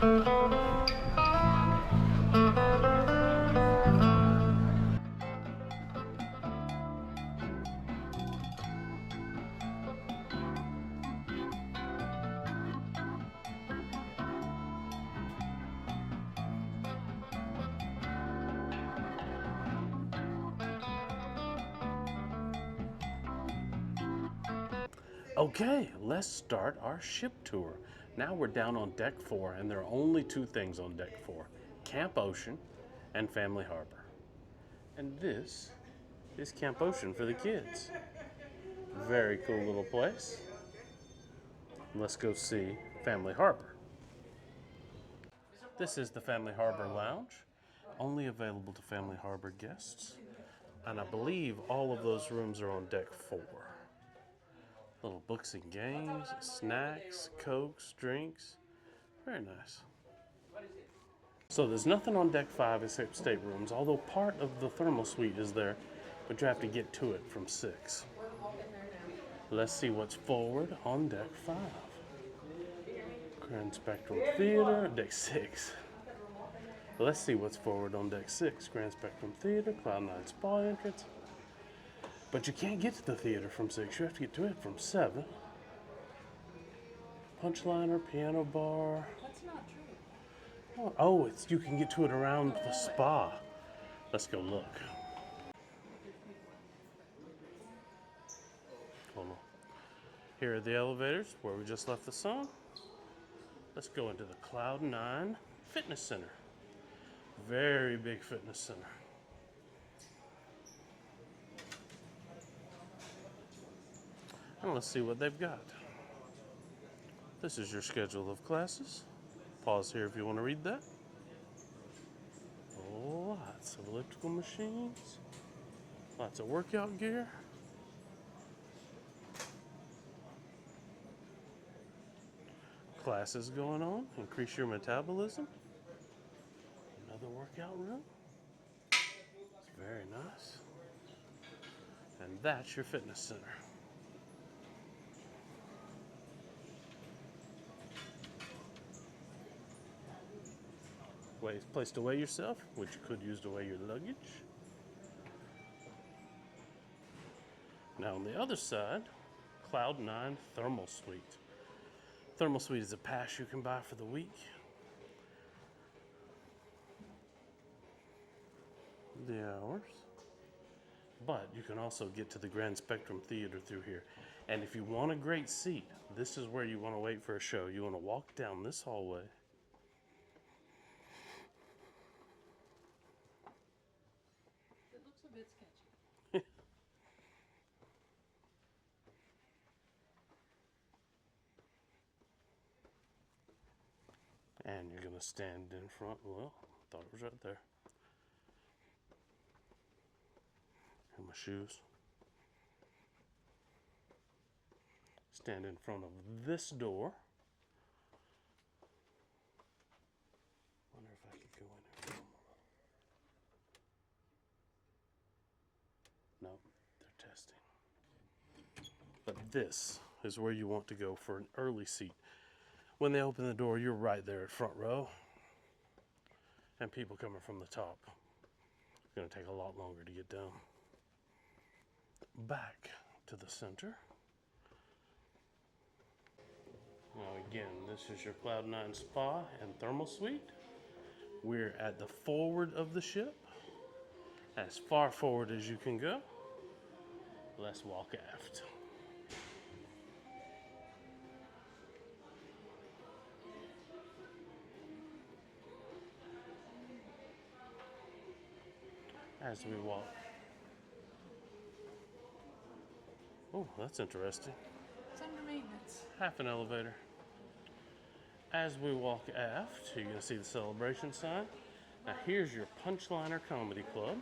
Okay, let's start our ship tour. Now we're down on deck 4, and there are only two things on deck 4, Camp Ocean and Family Harbor. And this is Camp Ocean for the kids. Very cool little place. Let's go see Family Harbor. This is the Family Harbor Lounge, only available to Family Harbor guests. And I believe all of those rooms are on deck 4. Little books and games, snacks, cokes, drinks. Very nice. So there's nothing on deck 5 except staterooms, although part of the thermal suite is there, but you have to get to it from 6. Let's see what's forward on deck 5. Grand Spectrum Theater, deck 6. Let's see what's forward on deck 6. Grand Spectrum Theater, Cloud9 Spa entrance. But you can't get to the theater from 6. You have to get to it from 7. Punchliner, piano bar. That's not true. Oh, you can get to it around the spa. Let's go look. Hold on. Here are the elevators where we just left the song. Let's go into the Cloud9 Fitness Center. Very big fitness center. And let's see what they've got. This is your schedule of classes. Pause here if you want to read that. Lots of elliptical machines. Lots of workout gear. Classes going on. Increase your metabolism. Another workout room. It's very nice. And that's your fitness center. Place to weigh yourself, which you could use to weigh your luggage. Now on the other side, Cloud9 Thermal Suite. Thermal Suite is a pass you can buy for the week. The hours. But you can also get to the Grand Spectrum Theater through here. And if you want a great seat, this is where you want to wait for a show. You want to walk down this hallway. It looks a bit sketchy. And you're going to stand in front. Well, I thought it was right there. And my shoes. Stand in front of this door. Wonder if I could go in here. No, they're testing. But this is where you want to go for an early seat. When they open the door, you're right there at front row. And people coming from the top. It's going to take a lot longer to get down. Back to the center. Now again, this is your Cloud9 Spa and Thermal Suite. We're at the forward of the ship. As far forward as you can go. Let's walk aft. As we walk. Oh, that's interesting. It's under maintenance. Half an elevator. As we walk aft, you're going to see the celebration sign. Now here's your Punchliner Comedy Club.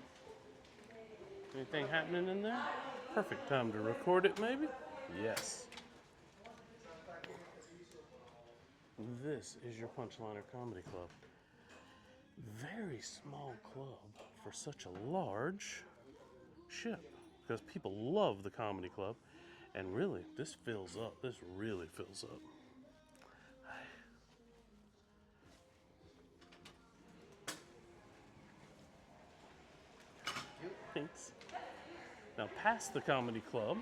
Anything happening in there? Perfect time to record it, maybe? Yes. This is your Punchliner Comedy Club. Very small club for such a large ship. Because people love the comedy club. And really, this fills up. This really fills up. Thanks. Now, past the comedy club,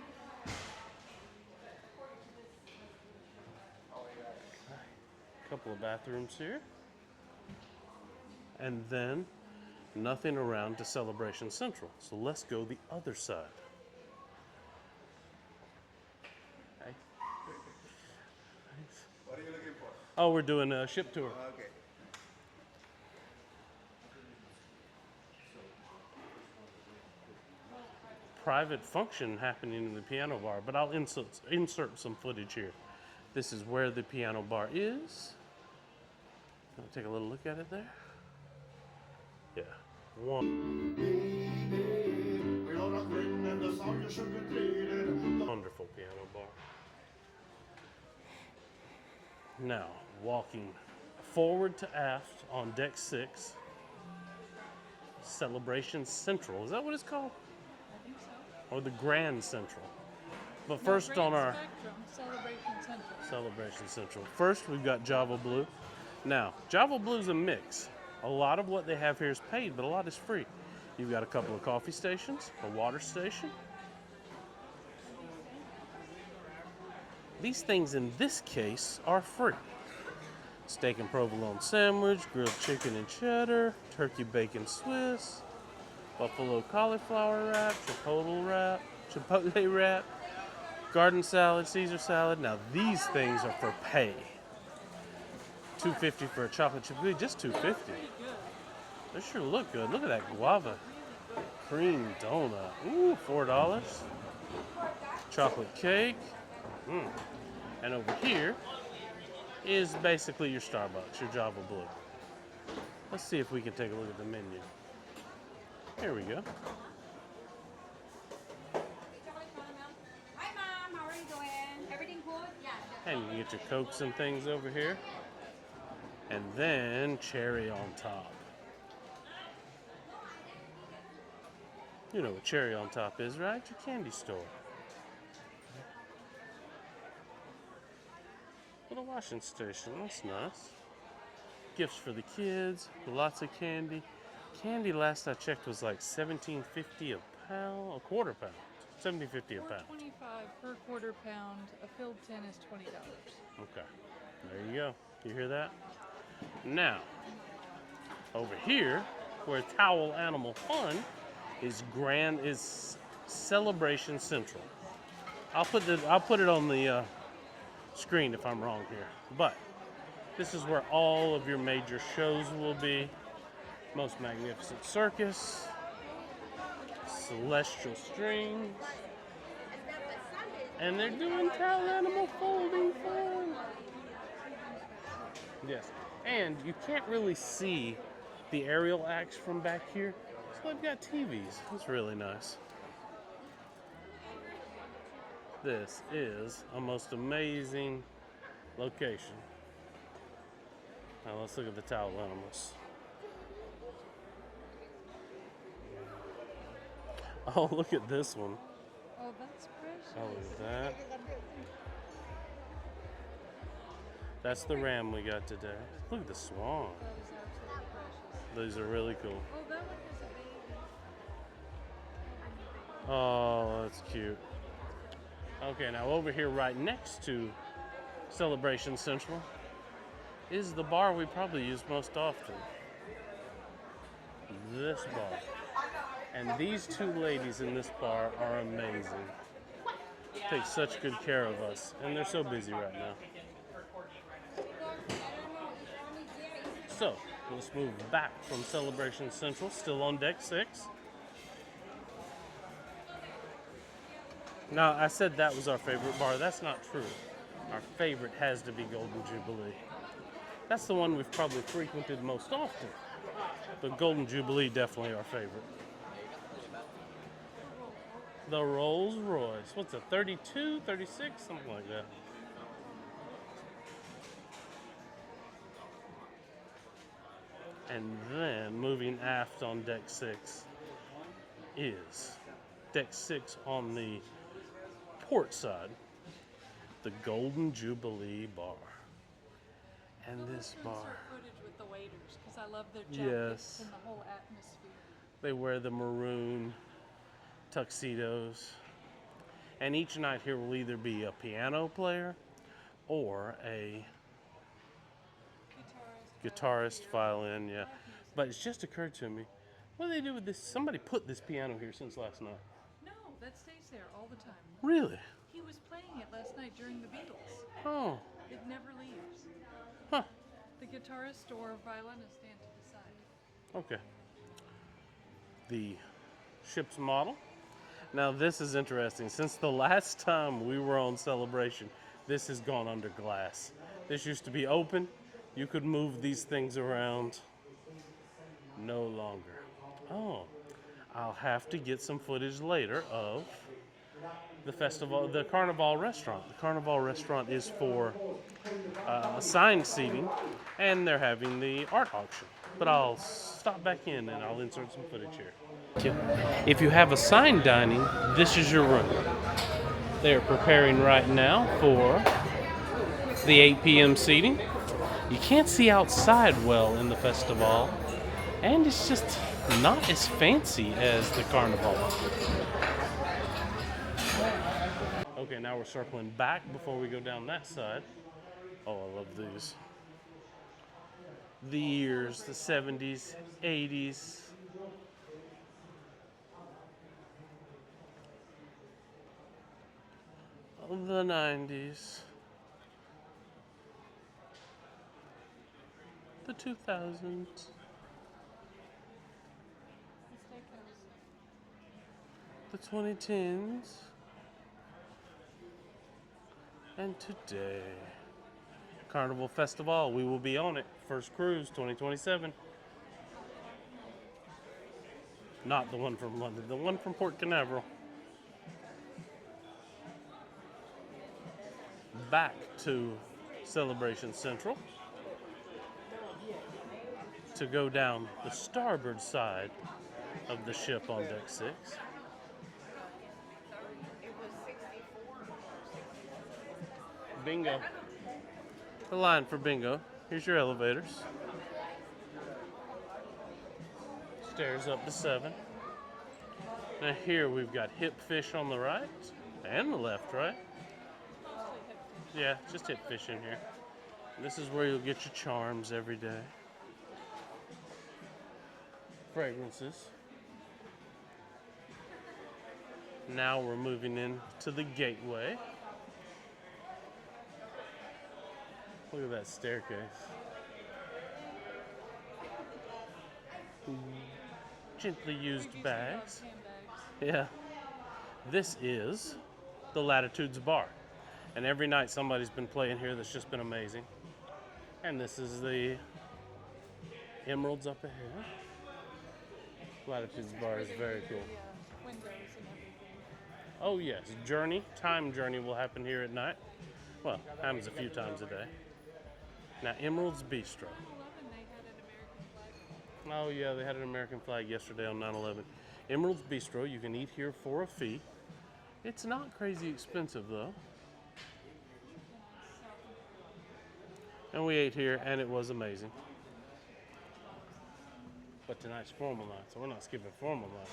a couple of bathrooms here, and then nothing around to Celebration Central. So let's go the other side. Hey. Thanks. What are you looking for? Oh, we're doing a ship tour. Okay. Private function happening in the piano bar, but I'll insert some footage here. This is where the piano bar is. I'll take a little look at it there. Yeah. Wonderful piano bar. Now, walking forward to aft on deck 6, Celebration Central. Is that what it's called? I think so. Or the Grand Central? But No, first Grand on our Spectrum, Celebration Central. Celebration Central. First, we've got Java Blue. Now, Java Blue's a mix. A lot of what they have here is paid, but a lot is free. You've got a couple of coffee stations, a water station. These things in this case are free. Steak and provolone sandwich, grilled chicken and cheddar, turkey bacon Swiss, buffalo cauliflower wrap, chipotle wrap, garden salad, Caesar salad. Now these things are for pay. $2.50 for a chocolate chip cookie, just $2.50. Pretty good. They sure look good. Look at that guava cream donut. Ooh, $4. Chocolate cake. And over here is basically your Starbucks, your Java Blue. Let's see if we can take a look at the menu. Here we go. Hi, Mom. How are you doing? Everything good? Yeah. And you can get your Cokes and things over here. And then cherry on top. You know what cherry on top is, right? Your candy store. Little washing station, that's nice. Gifts for the kids, lots of candy. Candy last I checked was like $17.50 a pound, a quarter pound. $17.50 a pound. $4.25 per quarter pound. A filled 10 is $20. Okay, there you go. You hear that? Now, over here, where Towel Animal Fun is Celebration Central. I'll put it on the screen if I'm wrong here. But this is where all of your major shows will be. Most Magnificent Circus, Celestial Strings, and they're doing Towel Animal Folding Fun. Yes, and you can't really see the aerial acts from back here, so they've got TVs. It's really nice. This is a most amazing location. Now let's look at the towel animals. Oh, look at this one. Oh, that's precious. Oh, look at that. That's the ram we got today. Look at the swan. That is absolutely precious. These are really cool. Oh, that one is a baby. Oh, that's cute. Okay, now over here right next to Celebration Central is the bar we probably use most often. This bar. And these two ladies in this bar are amazing. Take such good care of us. And they're so busy right now. So, let's move back from Celebration Central, still on deck 6. Now, I said that was our favorite bar. That's not true. Our favorite has to be Golden Jubilee. That's the one we've probably frequented most often. But Golden Jubilee definitely our favorite. The Rolls Royce. What's it, 32, 36? Something like that. And then moving aft on deck 6 is deck 6 on the port side, the Golden Jubilee Bar. And this bar, Insert footage with the waiters because I love their jackets Yes. and the whole atmosphere. they wear the maroon tuxedos. And each night here will either be a piano player or a guitarist, violin, yeah. But it's just occurred to me, what do they do with this? Somebody put this piano here since last night. No, that stays there all the time. Really? He was playing it last night during the Beatles. Oh, It never leaves. huh. The guitarist or violinist stand to the side. Okay. The ship's model. Now this is interesting. Since the last time we were on Celebration, this has gone under glass. This used to be open. You could move these things around. No longer. Oh, I'll have to get some footage later of the festival, the Carnival restaurant. The Carnival restaurant is for assigned seating, and they're having the art auction. But I'll stop back in and I'll insert some footage here. If you have assigned dining, this is your room. They're preparing right now for the 8 p.m. seating. You can't see outside well in the festival, and it's just not as fancy as the Carnival. Okay, now we're circling back before we go down that side. Oh, I love these. The years, the 70s, 80s. The 90s. The 2000s. The 2010s. And today. Carnival Festival, we will be on it. First cruise, 2027. Not the one from London, the one from Port Canaveral. Back to Celebration Central to go down the starboard side of the ship on deck 6. Bingo. The line for bingo. Here's your elevators. Stairs up to 7. Now here we've got hip fish on the right and the left, right? Yeah, just hip fish in here. This is where you'll get your charms every day. Fragrances. Now we're moving in to the gateway. Look at that staircase. Gently used bags. Yeah. This is the Latitudes Bar. And every night somebody's been playing here that's just been amazing. And this is the Emeralds up ahead. Latitudes Bar is very cool. Windows and everything. Oh yes, time journey will happen here at night. Well, happens a few times a day. Now, Emerald's Bistro. 9/11, they had an American flag. Oh yeah, they had an American flag yesterday on 9/11. Emerald's Bistro, you can eat here for a fee. It's not crazy expensive though. And we ate here and it was amazing. But tonight's formal night, so we're not skipping formal night.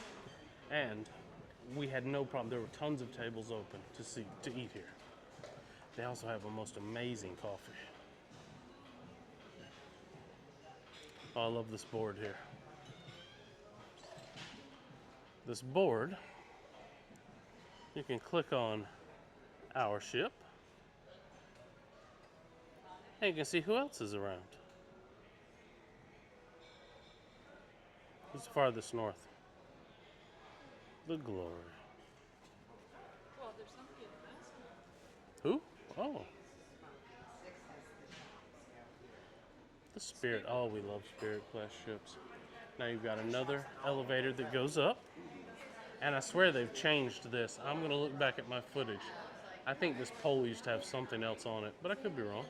And we had no problem. There were tons of tables open to eat here. They also have a most amazing coffee. Oh, I love this board here. This board, you can click on our ship, and you can see who else is around. Who's farthest north? The Glory. Well, there's somebody in the basket. Who? Oh. The Spirit. Oh, we love Spirit class ships. Now you've got another elevator that goes up. And I swear they've changed this. I'm going to look back at my footage. I think this pole used to have something else on it, but I could be wrong.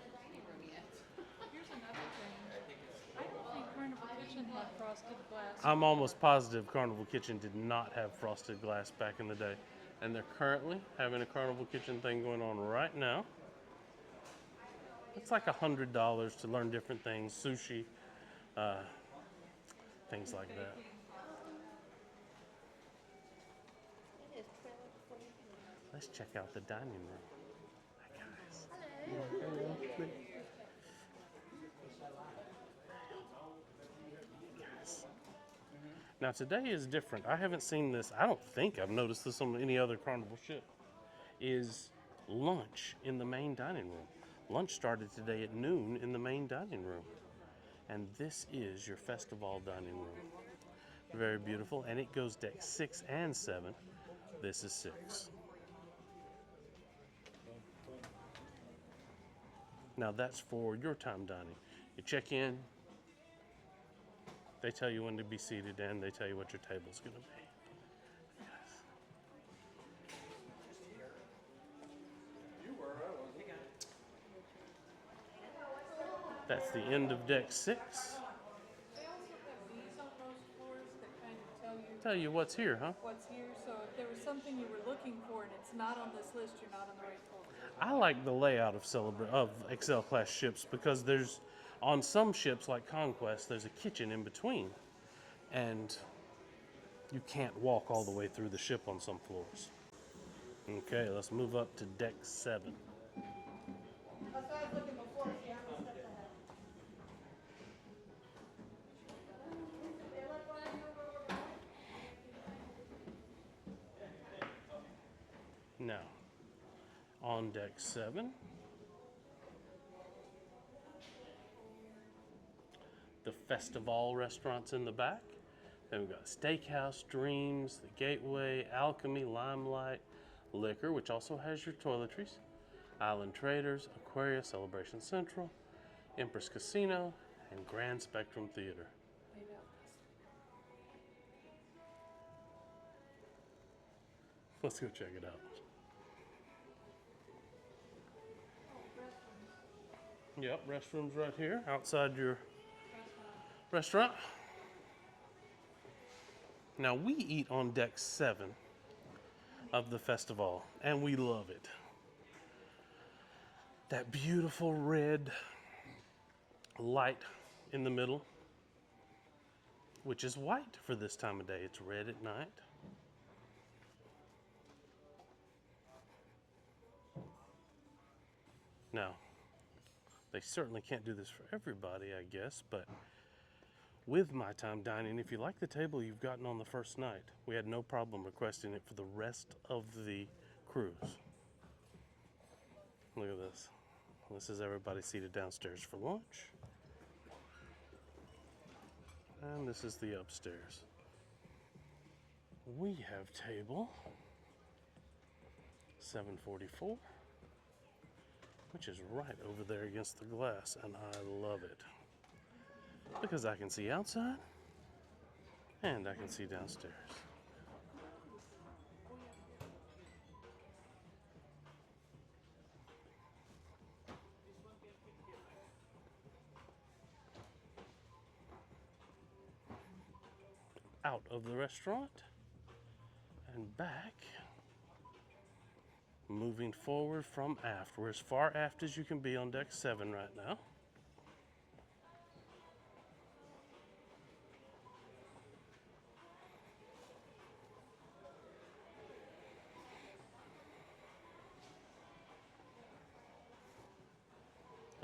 Here's another thing. I don't think Carnival Kitchen had frosted glass. I'm almost positive Carnival Kitchen did not have frosted glass back in the day. And they're currently having a Carnival Kitchen thing going on right now. It's like $100 to learn different things, sushi, things like that. Let's check out the dining room. Hi, guys. Guys. Now, today is different. I haven't seen this. I don't think I've noticed this on any other Carnival ship. Is lunch in the main dining room. Lunch started today at noon in the main dining room. And this is your festival dining room. Very beautiful, and it goes deck 6 and 7. This is 6. Now that's for your time dining. You check in, they tell you when to be seated, and they tell you what your table's going to be. That's the end of deck 6. They also have these on most floors that kind of Tell you what's here, huh? what's here. So if there was something you were looking for and it's not on this list, you're not on the right floor. I like the layout of Excel class ships because there's, on some ships like Conquest, there's a kitchen in between, and you can't walk all the way through the ship on some floors. Okay, let's move up to deck 7. That's what I was looking before. See, I'm steps ahead. Now, on deck 7, the Festival restaurants in the back. Then we've got Steakhouse, Dreams, The Gateway, Alchemy, Limelight, Liquor, which also has your toiletries, Island Traders, Aquaria, Celebration Central, Empress Casino, and Grand Spectrum Theater. Let's go check it out. Yep, restrooms right here outside your restaurant. Now we eat on deck 7 of the festival, and we love it. That beautiful red light in the middle, which is white for this time of day. It's red at night. Now, they certainly can't do this for everybody, I guess, but with My Time Dining, if you like the table you've gotten on the first night, we had no problem requesting it for the rest of the cruise. Look at this. This is everybody seated downstairs for lunch. And this is the upstairs. We have table 744, which is right over there against the glass, and I love it because I can see outside and I can see downstairs. Out of the restaurant and back, moving forward from aft. We're as far aft as you can be on deck 7 right now.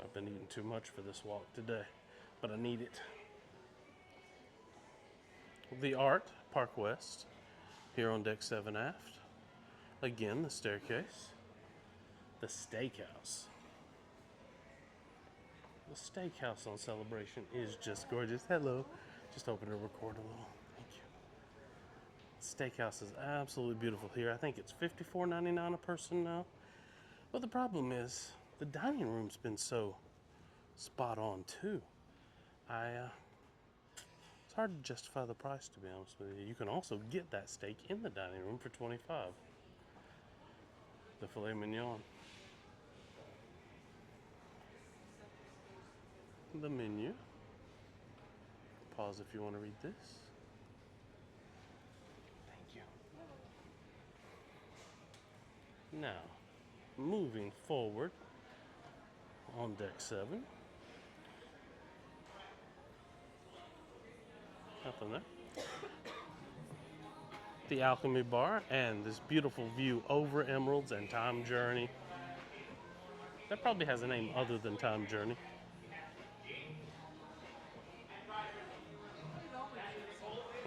I've been eating too much for this walk today, but I need it. The Art, Park West, here on deck 7 aft. Again, the staircase. The Steakhouse. The Steakhouse on Celebration is just gorgeous. Hello. Just hoping to record a little. Thank you. Steakhouse is absolutely beautiful here. I think it's $54.99 a person now. But the problem is, the dining room's been so spot on too. It's hard to justify the price, to be honest with you. You can also get that steak in the dining room for $25. The filet mignon. The menu. Pause if you want to read this. Thank you. Now, moving forward on deck 7. Nothing there. the Alchemy Bar, and this beautiful view over Emeralds and Time Journey. That probably has a name other than Time Journey.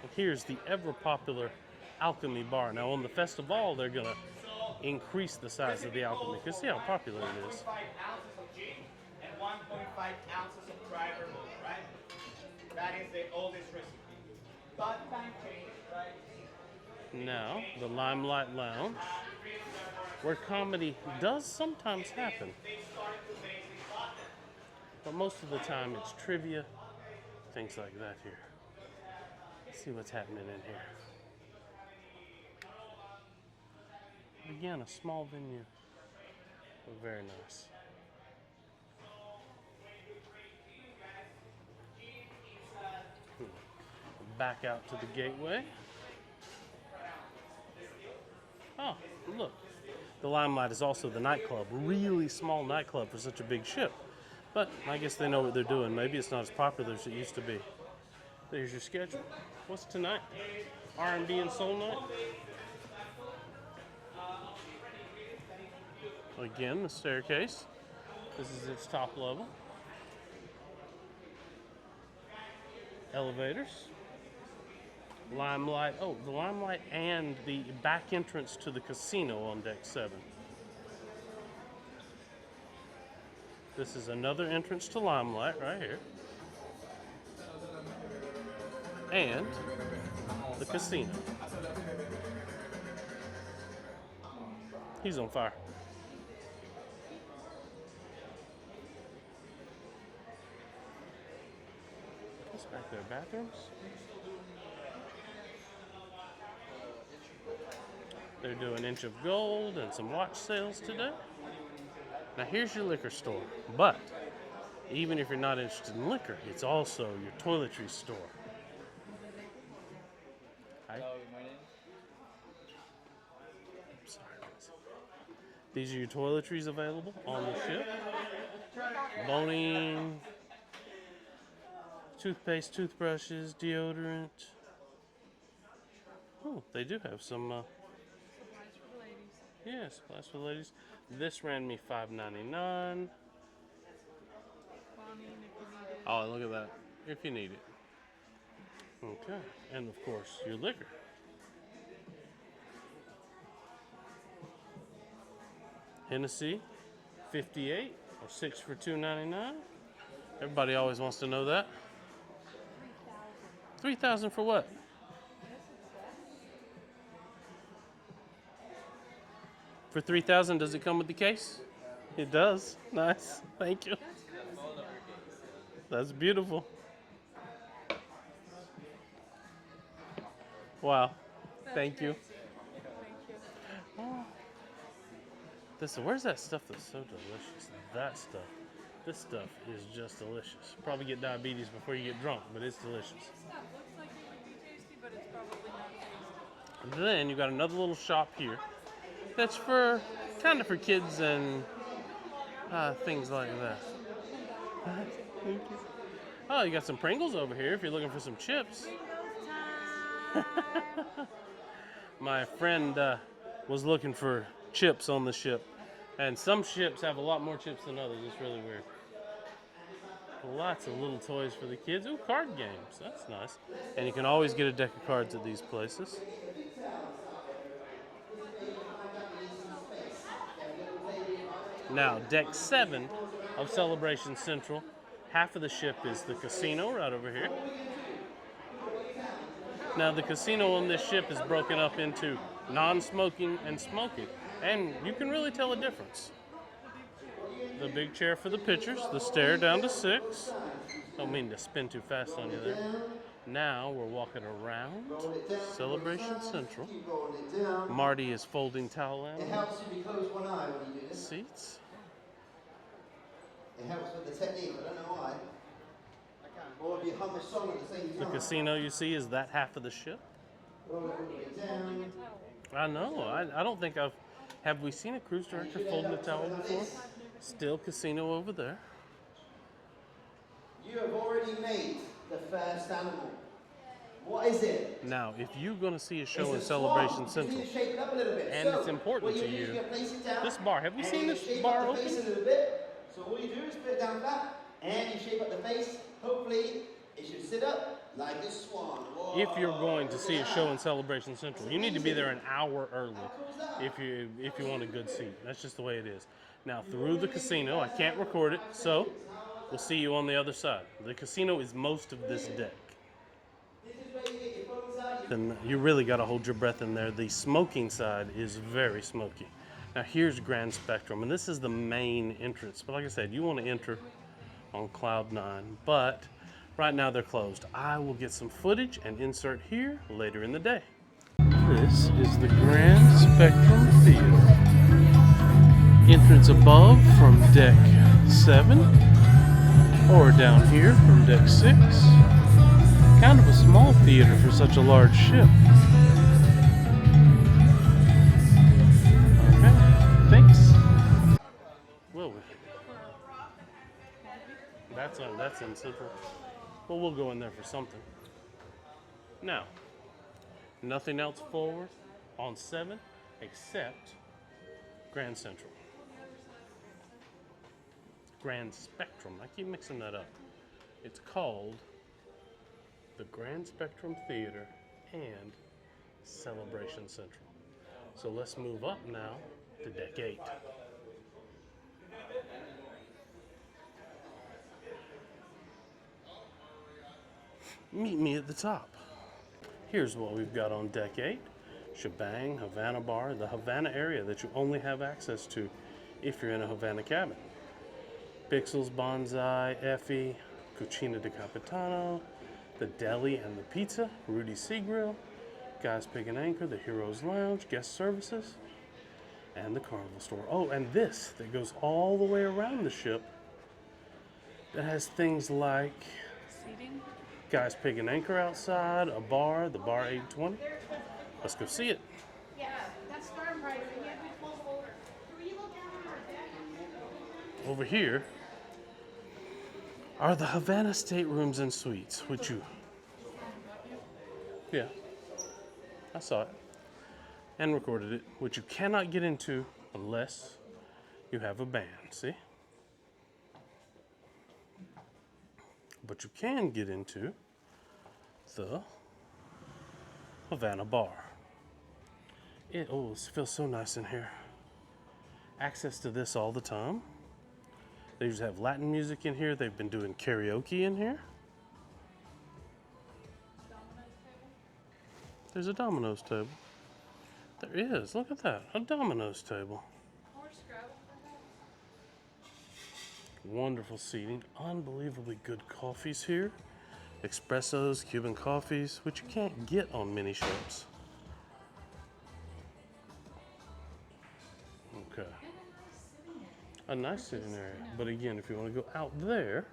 And here's the ever popular Alchemy Bar. Now on the Festival, they're gonna increase the size of the Alchemy because see how popular it is. 1.5 ounces of gin and 1.5 ounces of dry vermouth, right? That is the oldest recipe. But time changes, right? Now, the Limelight Lounge, where comedy does sometimes happen. But most of the time it's trivia, things like that here. Let's see what's happening in here. Again, a small venue, but very nice. Back out to the gateway. Oh, look. The Limelight is also the nightclub. Really small nightclub for such a big ship. But I guess they know what they're doing. Maybe it's not as popular as it used to be. There's your schedule. What's tonight? R&B and Soul Night? Again, the staircase. This is its top level. Elevators. Limelight. Oh, the Limelight and the back entrance to the casino on deck 7. This is another entrance to Limelight right here. And the casino. He's on fire. What's back there? Bathrooms? They're doing inch of gold and some watch sales today. Now here's your liquor store, but even if you're not interested in liquor, it's also your toiletry store. Hi. Hello, my name. I'm sorry. These are your toiletries available on the ship. Boning, toothpaste, toothbrushes, deodorant. Oh, they do have some. Supplies for the ladies. Yeah, supplies for the ladies. This ran me $5.99. Bonnie, if you need it. Oh, look at that. If you need it. Okay. And of course, your liquor. Hennessy, 58 or 6 for $2.99. Everybody always wants to know that. 3,000 for what? For 3,000, does it come with the case? It does. Nice. Thank you. That's beautiful. Wow. Thank you. Oh. Where's that stuff that's so delicious? That stuff. This stuff is just delicious. Probably get diabetes before you get drunk, but it's delicious. This stuff looks like it would be tasty, but it's probably not tasty. And then you got another little shop here that's for kind of for kids and things like that. Oh, you got some Pringles over here if you're looking for some chips. My friend was looking for chips on the ship, and some ships have a lot more chips than others. It's really weird. Lots of little toys for the kids. Ooh, card games. That's nice. And you can always get a deck of cards at these places. Now, deck 7 of Celebration Central. Half of the ship is the casino right over here. Now, the casino on this ship is broken up into non-smoking and smoking. And you can really tell a difference. The big chair for the pitchers, the stair down to 6. Don't mean to spin too fast on you there. Now we're walking around Celebration Central. Marty is folding towel It lamp. helps you to close one eye when you do this. Seats. It helps with the technique, I don't know why. Or if you hum a song at the same The time. casino you see is that half of the ship. Roll it all the way down. I know. I don't think I've. Have we seen a cruise director folding a towel before? Still casino over there. You have already made the first animal. What is it? Now, if you're going to see a show in It's a Celebration swan. You Central, just need to shape it up a little bit. and So, it's important what to do, you, you're gonna place it down, this bar, have you and seen you this shape bar up the face open? a little bit. So all you do is put it down flat, and you shape up the face. Hopefully, it should sit up like a swan. Whoa, If you're going to see a look at show that. in Celebration Central, you need to be there an hour early if you want a good seat. That's just the way it is. Now, through the casino, I can't record it, so we'll see you on the other side. The casino is most of this deck. Then you really got to hold your breath in there. The smoking side is very smoky. Now here's Grand Spectrum, and this is the main entrance. But like I said, you want to enter on Cloud 9, but right now they're closed. I will get some footage and insert here later in the day. This is the Grand Spectrum Theater. Entrance above from deck 7, or down here from deck 6. Kind of a small theater for such a large ship. Okay, thanks. Will we? That's in Central. Well, we'll go in there for something. Now, nothing else forward on 7 except Grand Central. Grand Spectrum. I keep mixing that up. It's called the Grand Spectrum Theater and Celebration Central. So let's move up now to deck 8. Meet me at the top. Here's what we've got on deck 8. Shebang, Havana Bar, the Havana area that you only have access to if you're in a Havana cabin. Pixels, Bonsai, Effie, Cucina de Capitano, the Deli and the Pizza, Rudy Sea Grill, Guys Pig and Anchor, the Heroes Lounge, Guest Services, and the Carnival Store. Oh, and this that goes all the way around the ship that has things like Seating? Guys Pig and Anchor outside, a bar, the Bar 820. Let's go see it. Yeah, that's darn right. You have to pull over. Do you look down on our deck? Over here are the Havana staterooms and suites, which you... Yeah, I saw it and recorded it, which you cannot get into unless you have a band, see? But you can get into the Havana Bar. It feels so nice in here. Access to this all the time. They usually have Latin music in here. They've been doing karaoke in here. There's a Domino's table. There is, look at that, a Domino's table. Wonderful seating, unbelievably good coffees here. Espressos, Cuban coffees, which you can't get on many ships. Okay. A nice sitting area. But again, if you want to go out there,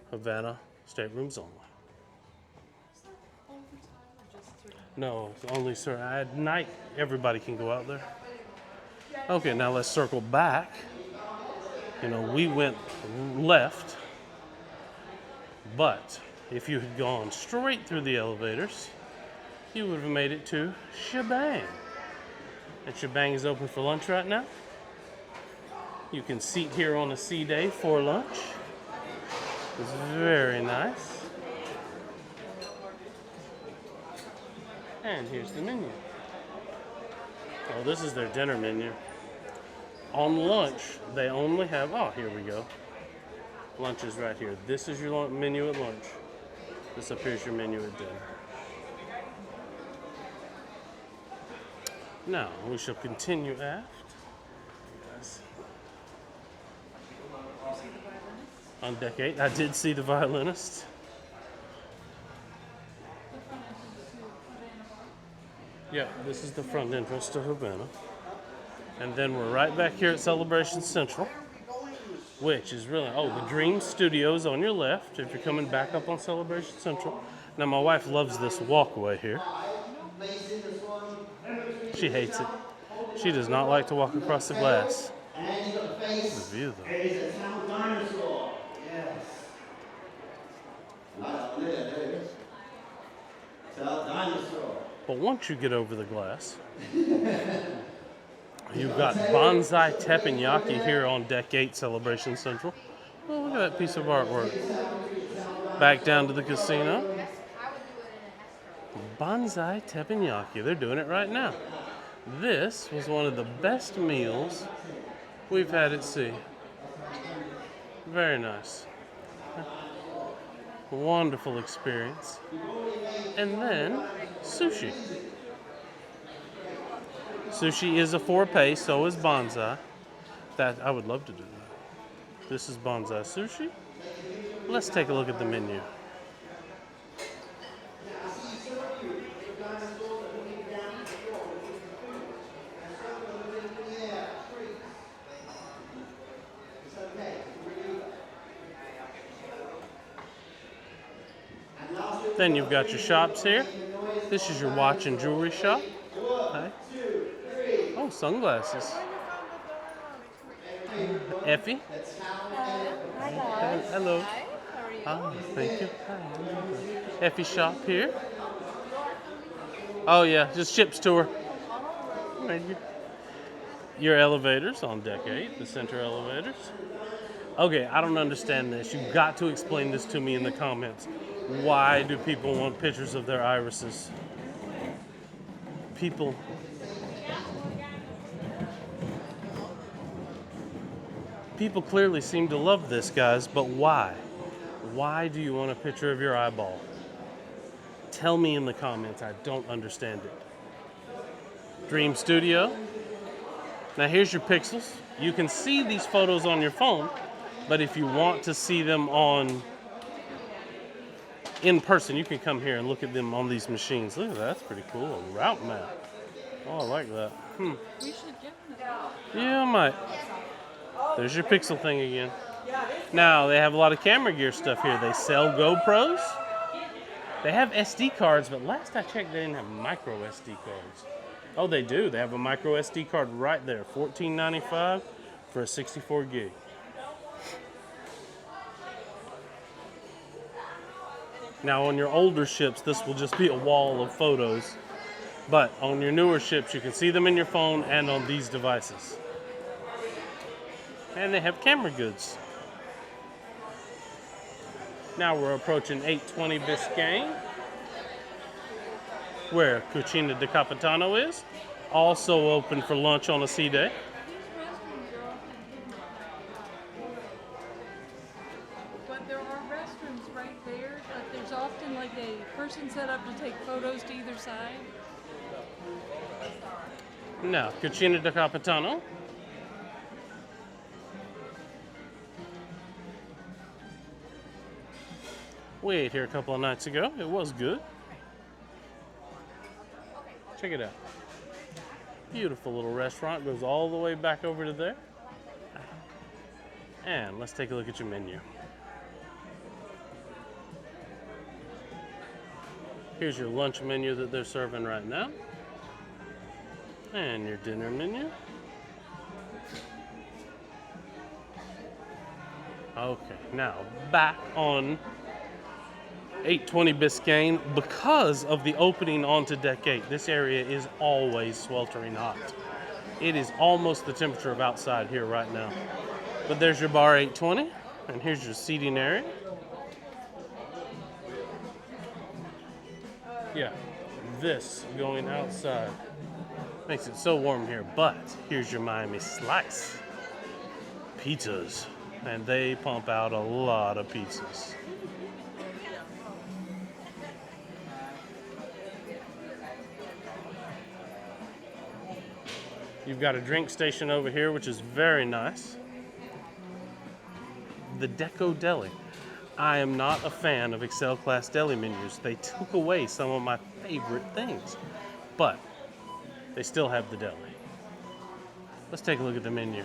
Havana staterooms only. No, it's only at night everybody can go out there. Okay, now let's circle back. You know, we went left, but if you had gone straight through the elevators, you would have made it to Shebang. And Shebang is open for lunch right now. You can seat here on a sea day for lunch. It's very nice. And here's the menu. Oh, this is their dinner menu. On lunch, they only have, oh, here we go. Lunch is right here. This is your menu at lunch. This up here is your menu at dinner. Now, we shall continue aft. On deck 8, I did see the violinist. Yeah, this is the front entrance to Havana. And then we're right back here at Celebration Central, which is really, oh, the Dream Studios on your left if you're coming back up on Celebration Central. Now, my wife loves this walkway here. She hates it. She does not like to walk across the glass. The view, though. It is a town dinosaur. Yes. There it is. But once you get over the glass, you've got bonsai teppanyaki here on Deck 8 Celebration Central. Oh, look at that piece of artwork. Back down to the casino. Bonsai teppanyaki. They're doing it right now. This was one of the best meals we've had at sea. Very nice. Wonderful experience. And then sushi. Sushi is a 4-pay, so is bonsai. That I would love to do that. This is bonsai sushi. Let's take a look at the menu. Then you've got your shops here. This is your watch and jewelry shop. Okay. Oh, sunglasses. Effie. Hi guys. Hello. Hi. How are you? Ah, thank you. Effie shop here. Oh yeah, just ship's tour. Thank you. Your elevators on Deck 8, the center elevators. Okay, I don't understand this. You've got to explain this to me in the comments. Why do people want pictures of their irises? People clearly seem to love this, guys, but why? Why do you want a picture of your eyeball? Tell me in the comments. I don't understand it. Dream Studio. Now here's your pixels. You can see these photos on your phone, but if you want to see them in person, you can come here and look at them on these machines. Look at that, that's pretty cool. A route map. Oh, I like that. We should get them. Yeah, I might. There's your pixel thing again. Now, they have a lot of camera gear stuff here. They sell GoPros. They have SD cards, but last I checked, they didn't have micro SD cards. Oh, they do. They have a micro SD card right there. $14.95 for a 64 gig. Now, on your older ships, this will just be a wall of photos. But on your newer ships, you can see them in your phone and on these devices. And they have camera goods. Now we're approaching 820 Biscayne, where Cucina de Capitano is. Also open for lunch on a sea day. But there are restrooms right there, but there's often like a person set up to take photos to either side. Now, Cucina de Capitano. We ate here a couple of nights ago. It was good. Check it out. Beautiful little restaurant. Goes all the way back over to there. And let's take a look at your menu. Here's your lunch menu that they're serving right now. And your dinner menu. Okay, now back on 820 Biscayne. Because of the opening onto Deck 8, this area is always sweltering hot. It is almost the temperature of outside here right now. But there's your bar 820, and here's your seating area. Yeah, this going outside makes it so warm here, but here's your Miami Slice. Pizzas, and they pump out a lot of pizzas. You've got a drink station over here, which is very nice. The Deco Deli. I am not a fan of Excel class deli menus. They took away some of my favorite things, but they still have the deli. Let's take a look at the menu.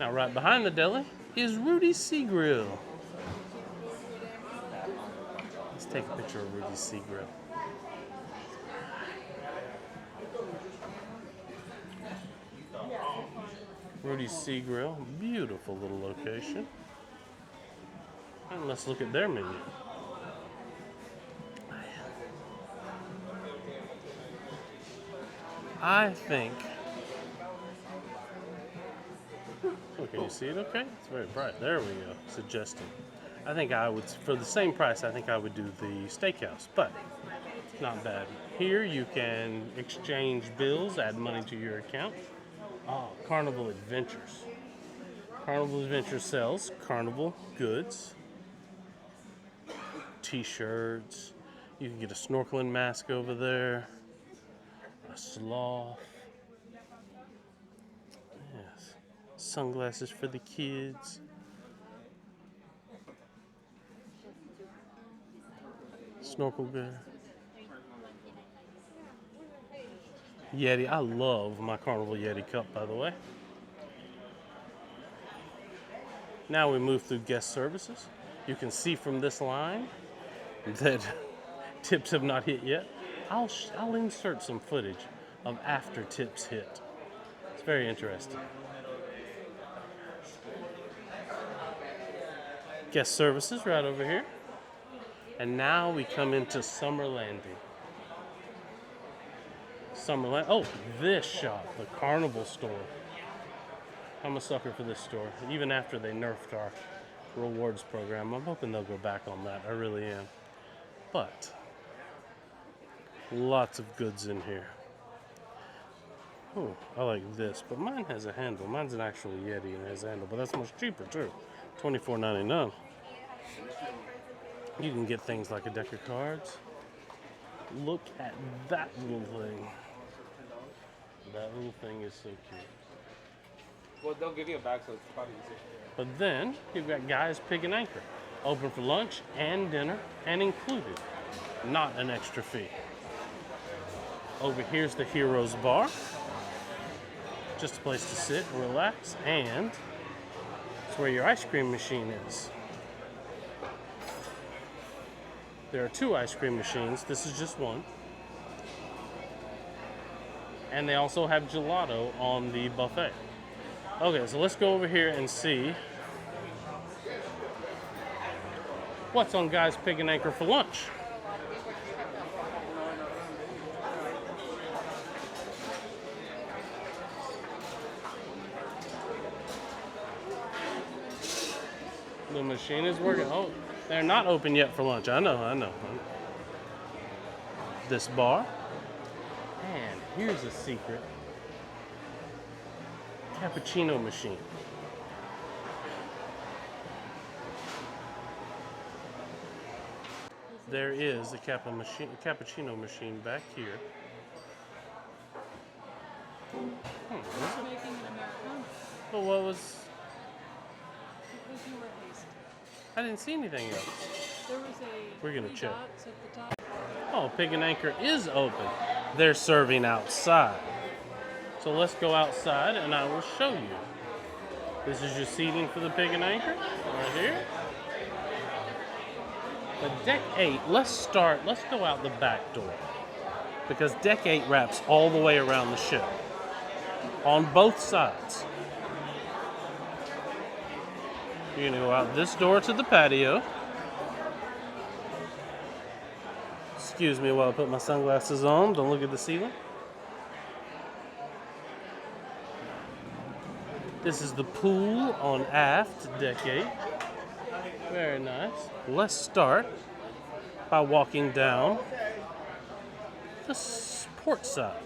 Now, right behind the deli is Rudy's Sea Grill. Let's take a picture of Rudy's Sea Grill. Rudy's Sea Grill, beautiful little location. And let's look at their menu. I think. Oh, can you see it okay? It's very bright. There we go. Suggesting. I think I would, for the same price, I think I would do the steakhouse, but not bad. Here you can exchange bills, add money to your account. Oh, Carnival Adventures. Carnival Adventures sells Carnival goods, t-shirts. You can get a snorkeling mask over there, a sloth. Yes, sunglasses for the kids. Snorkel gear. Yeti. I love my Carnival Yeti cup, by the way. Now we move through guest services. You can see from this line that tips have not hit yet. I'll insert some footage of after tips hit. It's very interesting. Guest services right over here. And now we come into Summer Landing. Summerland. Oh, this shop, the Carnival store. I'm a sucker for this store. Even after they nerfed our rewards program, I'm hoping they'll go back on that. I really am. But lots of goods in here. Oh, I like this, but mine has a handle. Mine's an actual Yeti and it has a handle, but that's much cheaper too. $24.99. You can get things like a deck of cards. Look at that little thing. That little thing is so cute. Well, they'll give you a bag, so it's probably easier. But then you've got Guy's Pig and Anchor, open for lunch and dinner, and included, not an extra fee. Over here's the Heroes Bar, just a place to sit and relax, and it's where your ice cream machine is. There are 2 ice cream machines. This is just one. And they also have gelato on the buffet. Okay, so let's go over here and see what's on Guy's Pig and Anchor for lunch. The machine is working. Oh, they're not open yet for lunch. I know. This bar. And here's a secret. Cappuccino machine. There is a cappuccino machine back here. Making an Americano. Well, what was... Because you were hasty. I didn't see anything else. There was a We're gonna 3 check. dots at the top. Oh, Pig and Anchor is open. They're serving outside. So let's go outside and I will show you. This is your seating for the Pig and Anchor, right here. But deck 8, let's go out the back door. Because deck 8 wraps all the way around the ship. On both sides. You're gonna go out this door to the patio. Excuse me while I put my sunglasses on. Don't look at the ceiling. This is the pool on aft, deck 8. Very nice. Let's start by walking down the port side.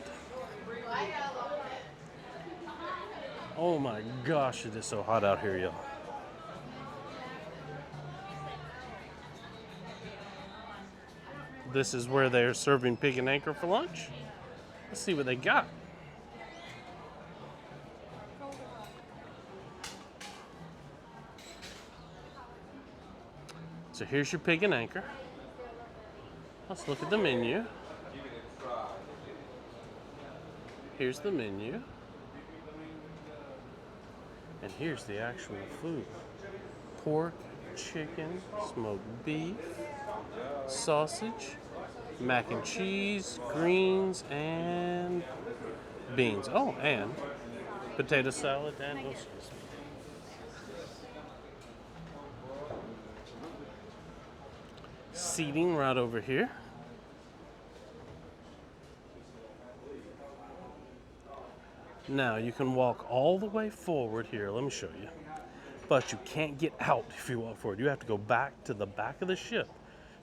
Oh my gosh, it is so hot out here, y'all. This is where they're serving Pig and Anchor for lunch. Let's see what they got. So here's your Pig and Anchor. Let's look at the menu. Here's the menu. And here's the actual food. Pork, chicken, smoked beef, sausage, mac and cheese, greens, and beans. Oh, and potato salad and oysters. seating right over here. Now you can walk all the way forward here. Let me show you. But you can't get out if you walk forward. You have to go back to the back of the ship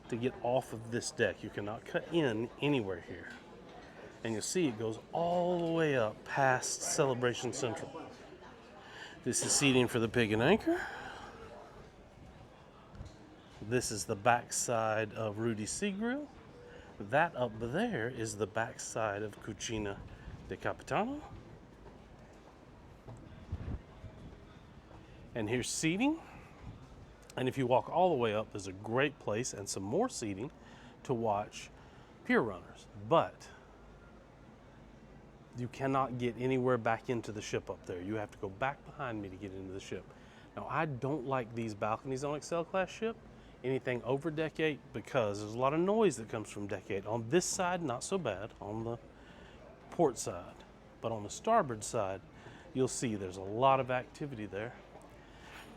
to get off of this deck. You cannot cut in anywhere here. And you'll see it goes all the way up past Celebration Central. This is seating for the Pig and Anchor. This is the backside of Rudy's Sea Grill. That up there is the backside of Cucina de Capitano. And here's seating. And if you walk all the way up, there's a great place and some more seating to watch pier runners. But you cannot get anywhere back into the ship up there. You have to go back behind me to get into the ship. Now, I don't like these balconies on Excel class ship, anything over deck 8, because there's a lot of noise that comes from deck 8. On this side, not so bad, on the port side. But on the starboard side, you'll see there's a lot of activity there,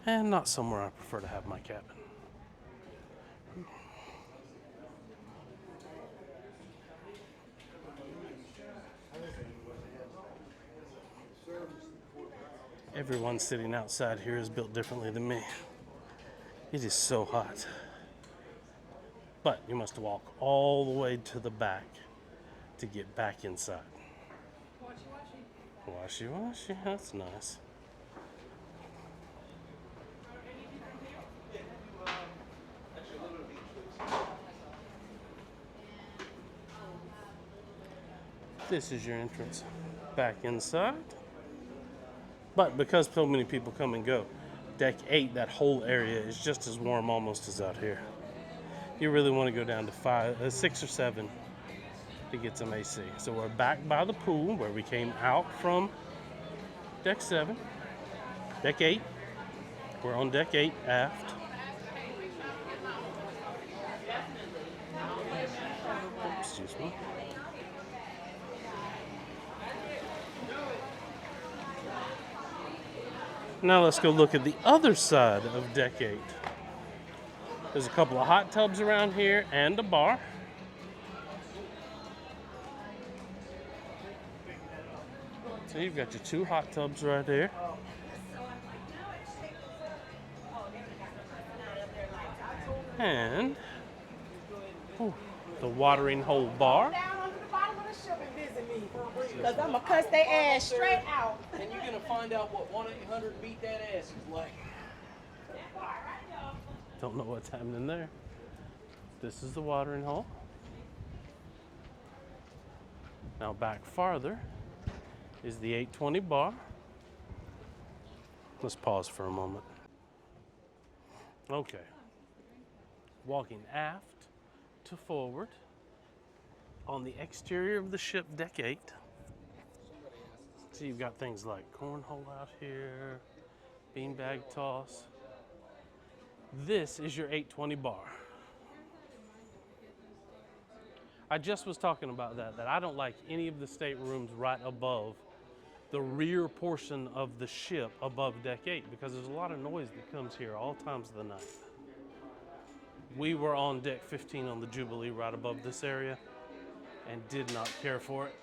and not somewhere I prefer to have my cabin. Everyone sitting outside here is built differently than me. It is so hot. But you must walk all the way to the back to get back inside. Washy washy, that's nice. This is your entrance back inside. But because so many people come and go, deck 8, that whole area is just as warm almost as out here. You really want to go down to 6 or 7 to get some AC. So we're back by the pool where we came out from deck 7, deck 8. We're on deck 8 aft. Excuse me. Now let's go look at the other side of deck 8. There's a couple of hot tubs around here and a bar. So you've got your 2 hot tubs right there. And the watering hole bar. Because I'm going to cuss their ass straight out. And you're going to find out what 1-800 beat that ass is like. Don't know what's happening there. This is the watering hole. Now back farther is the 820 bar. Let's pause for a moment. Okay. Walking aft to forward on the exterior of the ship, deck 8. So you've got things like cornhole out here, beanbag toss. This is your 820 bar. I just was talking about that I don't like any of the staterooms right above the rear portion of the ship above deck 8 because there's a lot of noise that comes here all times of the night. We were on deck 15 on the Jubilee right above this area and did not care for it.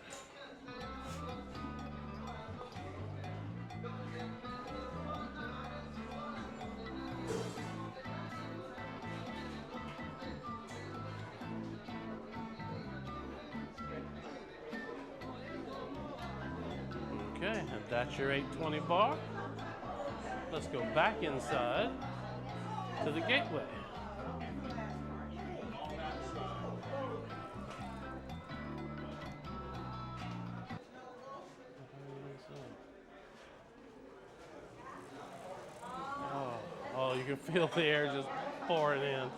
Okay, and that's your 820 bar. Let's go back inside to the gateway. Oh, you can feel the air just pouring in.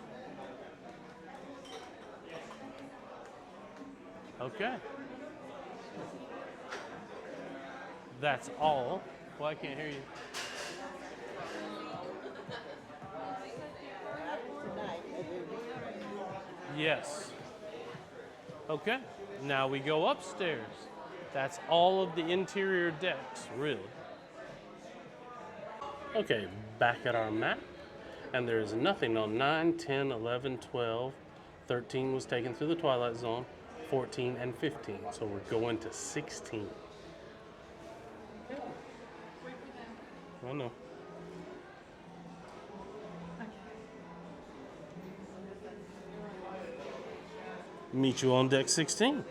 Okay. That's all. Well, I can't hear you. Yes. Okay. Now we go upstairs. That's all of the interior decks, really. Okay, back at our map. And there's nothing on 9, 10, 11, 12, 13 was taken through the Twilight Zone, 14 and 15. So we're going to 16. Wait for them. I know. Meet you on deck 16.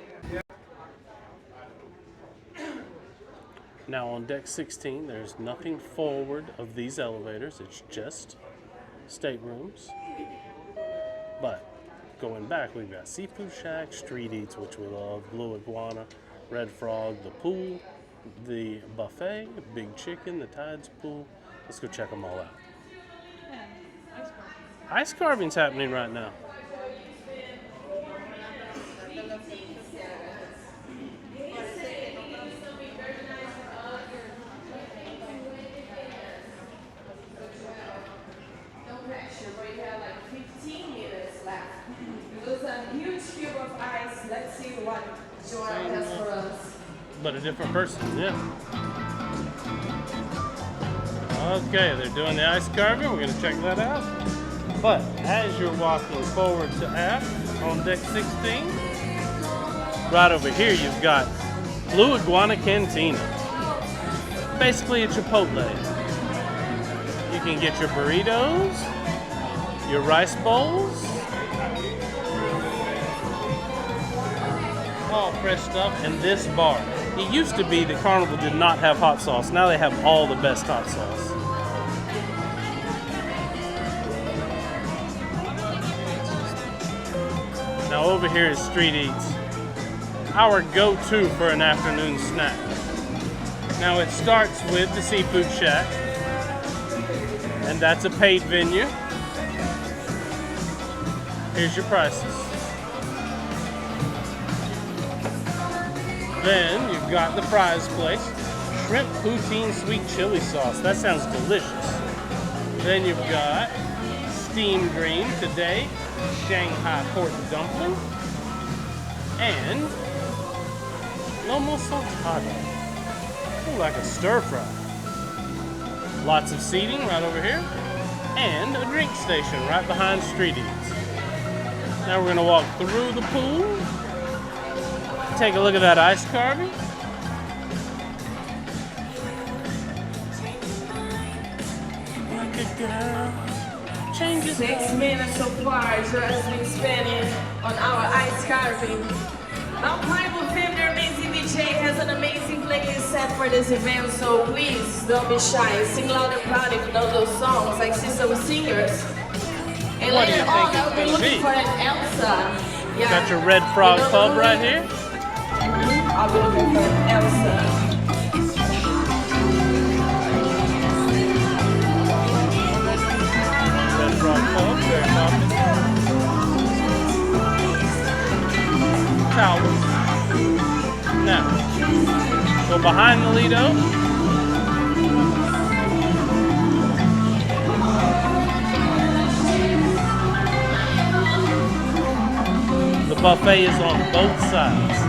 Now on deck 16, there's nothing forward of these elevators. It's just staterooms. But going back, we've got Seafood Shack, Street Eats, which we love, Blue Iguana, Red Frog, the pool, the buffet, Big Chicken, the Tides pool. Let's go check them all out. Yeah, ice cream. Ice carving's happening right now. Let's see what Joanne has for us. But a different person, yeah. Okay, they're doing the ice carving. We're going to check that out. But as you're walking forward to aft on deck 16, right over here you've got Blue Iguana Cantina. Basically a Chipotle. You can get your burritos, your rice bowls, all fresh stuff, and this bar. It used to be that Carnival did not have hot sauce. Now they have all the best hot sauce. Now over here is Street Eats, our go-to for an afternoon snack. Now it starts with the Seafood Shack, and that's a paid venue. Here's your prices. Then you've got the fries place, shrimp poutine sweet chili sauce. That sounds delicious. Then you've got steamed green today, Shanghai pork dumpling, and lomo saltado. Ooh, like a stir fry. Lots of seating right over here, and a drink station right behind Street Eats. Now we're gonna walk through the pool. Take a look at that ice carving. Like a girl changes. 6 minutes so far just been spending on our ice carving. Now Carnival fam, their amazing DJ has an amazing playlist set for this event, so please don't be shy. Sing loud and proud if you know those songs. I see some singers. And What do later you on, think I'll be it's gonna looking be? for an Elsa. Yeah. Got your Red Frog You know Pub the right movie? here. I'll be looking for an Elsa. Red Frog Pub, very popular. Towels. Now, go behind the Lido. The buffet is on both sides,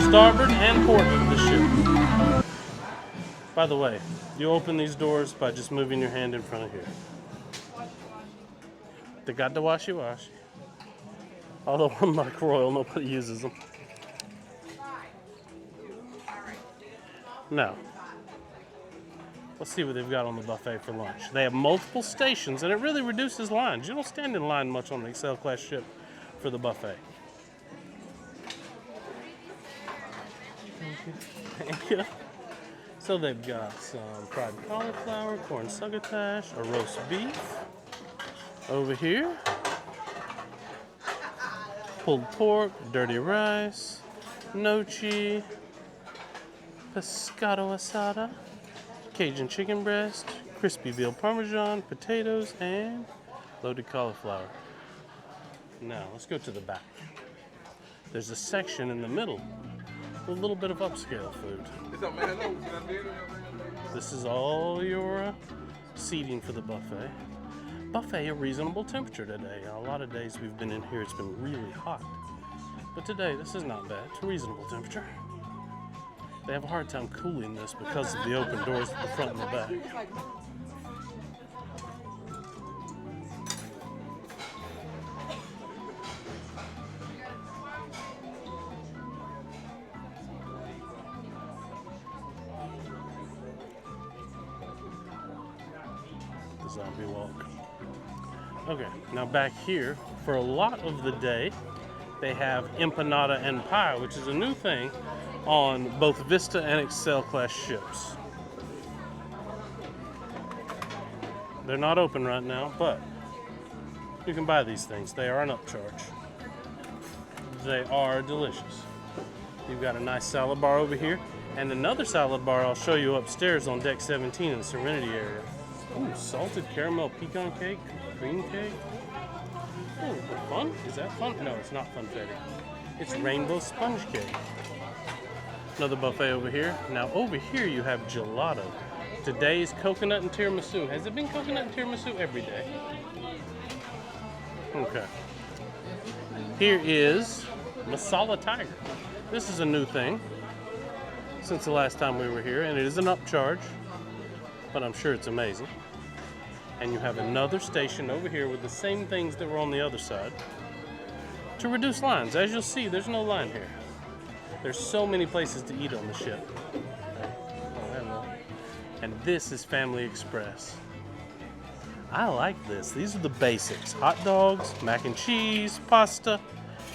starboard and port of the ship. By the way, you open these doors by just moving your hand in front of here. They got the washy-washy. Although unlike Royal, nobody uses them. Now, let's see what they've got on the buffet for lunch. They have multiple stations, and it really reduces lines. You don't stand in line much on an Excel class ship for the buffet. Thank you. So they've got some fried cauliflower, corn succotash, a roast beef. Over here, pulled pork, dirty rice, nochi, pescado asada, Cajun chicken breast, crispy veal parmesan, potatoes, and loaded cauliflower. Now, let's go to the back. There's a section in the middle with a little bit of upscale food. This is all your seating for the buffet. Buffet a reasonable temperature today. A lot of days we've been in here, it's been really hot. But today, this is not bad. It's a reasonable temperature. They have a hard time cooling this because of the open doors at the front and the back. zombie walk. Okay, now back here, for a lot of the day, they have empanada and pie, which is a new thing on both Vista and Excel class ships. They're not open right now, but you can buy these things. They are an upcharge. They are delicious. You've got a nice salad bar over here, and another salad bar I'll show you upstairs on deck 17 in the Serenity area. Ooh, salted caramel pecan cake, cream cake. Ooh, fun? Is that fun? No, it's not funfetti. It's rainbow sponge cake. Another buffet over here. Now over here you have gelato. Today's coconut and tiramisu. Has it been coconut and tiramisu every day? Okay. Here is masala tiger. This is a new thing since the last time we were here, and it is an upcharge, but I'm sure it's amazing. And you have another station over here with the same things that were on the other side to reduce lines. As you'll see, there's no line here. There's so many places to eat on the ship. Oh, hello. And this is Family Express. I like this. These are the basics. Hot dogs, mac and cheese, pasta,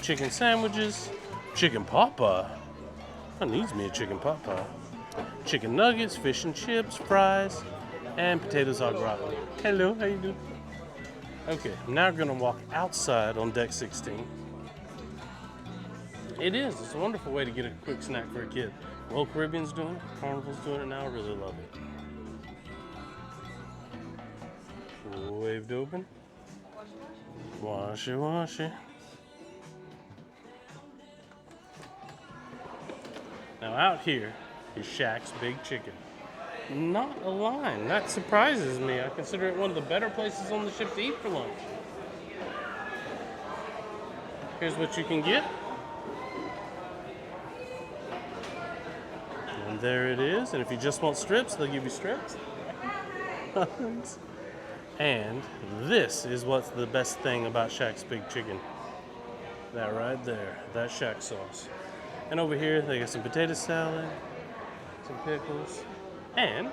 chicken sandwiches, chicken pot pie. That needs me a chicken pot pie. Chicken nuggets, fish and chips, fries, and potatoes au gratin. Hello, how you doing? Okay, now we're gonna walk outside on deck 16. It's a wonderful way to get a quick snack for a kid. Royal Caribbean's doing it, Carnival's doing it now, I really love it. Waved open. Washy, washy. Now out here is Shaq's Big Chicken. Not a line. That surprises me. I consider it one of the better places on the ship to eat for lunch. Here's what you can get. And there it is. And if you just want strips, they'll give you strips. And this is what's the best thing about Shaq's Big Chicken. That right there, that Shaq sauce. And over here, they got some potato salad, some pickles, and